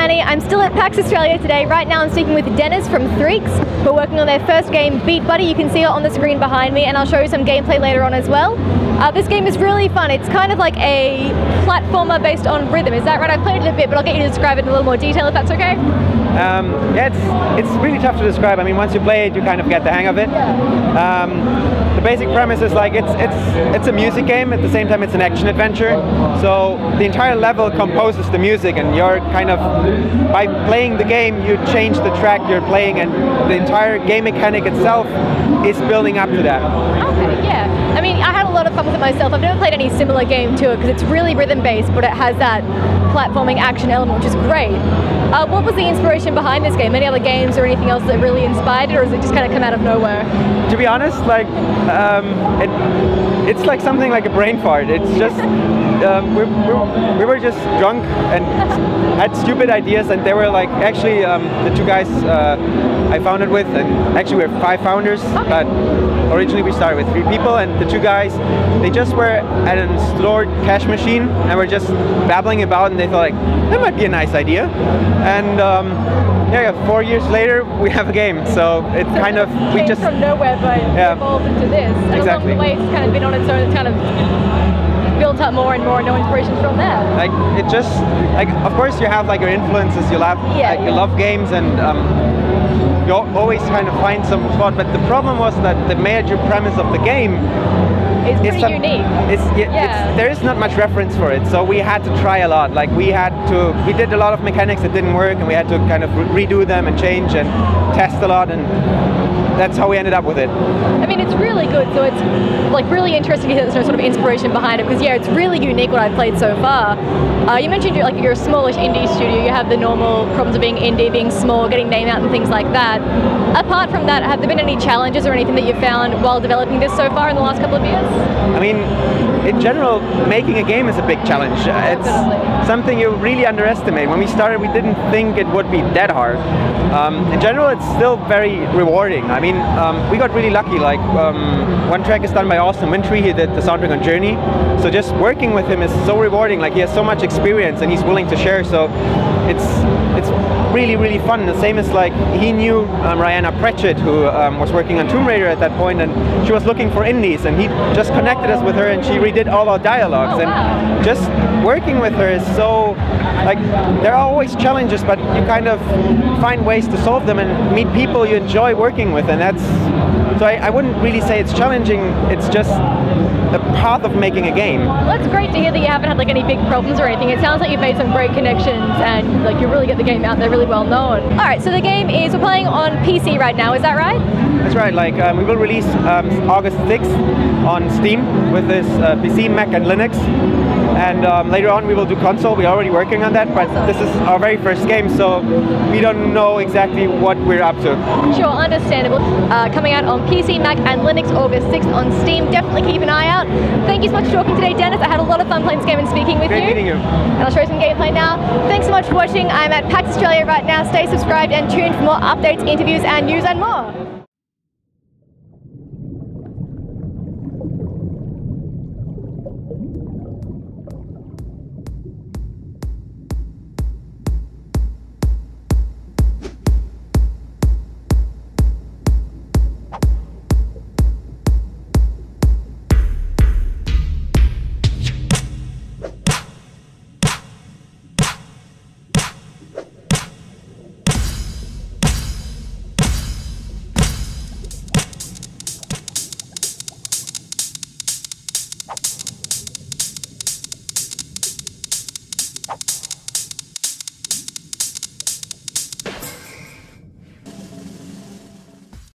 Hanny. I'm still at PAX Australia today. Right now I'm speaking with Dennis from Threaks. We're working on their first game, Beat Buddy. You can see it on the screen behind me, and I'll show you some gameplay later on as well. This game is really fun. It's kind of like a platformer based on rhythm. Is that right? I've played it a bit, but I'll get you to describe it in a little more detail if that's okay. Yeah, it's really tough to describe. I mean, once you play it, you kind of get the hang of it. The basic premise is like it's a music game. At the same time, it's an action adventure. So the entire level composes the music, and you're kind of, by playing the game, you change the track you're playing, and the entire game mechanic itself is building up to that. Okay, yeah. I mean, I had a lot of fun with it myself. I've never played any similar game to it because it's really rhythm-based, but it has that platforming action element, which is great. What was the inspiration behind this game? Any other games or anything else that really inspired it, or has it just kind of come out of nowhere? To be honest, like it's like something like a brain fart. It's just we were just drunk and had stupid ideas, and they were like actually the two guys I founded with, and actually we're 5 founders, okay. But originally we started with 3 people, and the 2 guys, they just were at a stored cash machine and were just babbling about, and they thought like, that might be a nice idea. And yeah, 4 years later we have a game. So it kind of, we just from nowhere, but evolved into this. And exactly. Along the way it's kind of been on its own. It's kind of built up more and more, and no inspiration from there. Like it just, like of course you have like your influences. You love, you love games, and you always kind of find some spot. But the problem was that the major premise of the game it's pretty unique. There is not much reference for it, so we had to try a lot. Like we did a lot of mechanics that didn't work, and we had to kind of redo them and change and test a lot, and that's how we ended up with it. I mean, it's really good, so it's like really interesting to hear there's no sort of inspiration behind it, because yeah, it's really unique what I've played so far. You mentioned you're a smallish indie studio. You have the normal problems of being indie, being small, getting name out and things like that. Apart from that, have there been any challenges or anything that you've found while developing this so far in the last couple of years? I mean, in general, making a game is a big challenge. It's something you really underestimate. When we started, we didn't think it would be that hard. In general, it's still very rewarding. I mean, we got really lucky. Like one track is done by Austin Wintry. He did the soundtrack on Journey. So just working with him is so rewarding. Like he has so much experience, and he's willing to share. So it's really, really fun. The same as like he knew Rihanna Pratchett, who was working on Tomb Raider at that point, and she was looking for indies, and he just connected us with her, and she redid all our dialogues. And just working with her is so, like, there are always challenges, but you kind of find ways to solve them and meet people you enjoy working with, and that's, so I wouldn't really say it's challenging, it's just the path of making a game. Well, it's great to hear that you haven't had like any big problems or anything. It sounds like you've made some great connections, and like you really get the game out there really well known. Alright, so the game is, we're playing on PC right now, is that right? That's right, like we will release August 6th on Steam with this PC, Mac and Linux. And later on we will do console. We're already working on that, but this is our very first game, so we don't know exactly what we're up to. Sure, understandable. Coming out on PC, Mac and Linux August 6th on Steam. Definitely keep an eye out. Thank you so much for talking today, Dennis. I had a lot of fun playing this game and speaking with you. Great meeting you. And I'll show you some gameplay now. Thanks so much for watching. I'm at PAX Australia right now. Stay subscribed and tuned for more updates, interviews and news and more.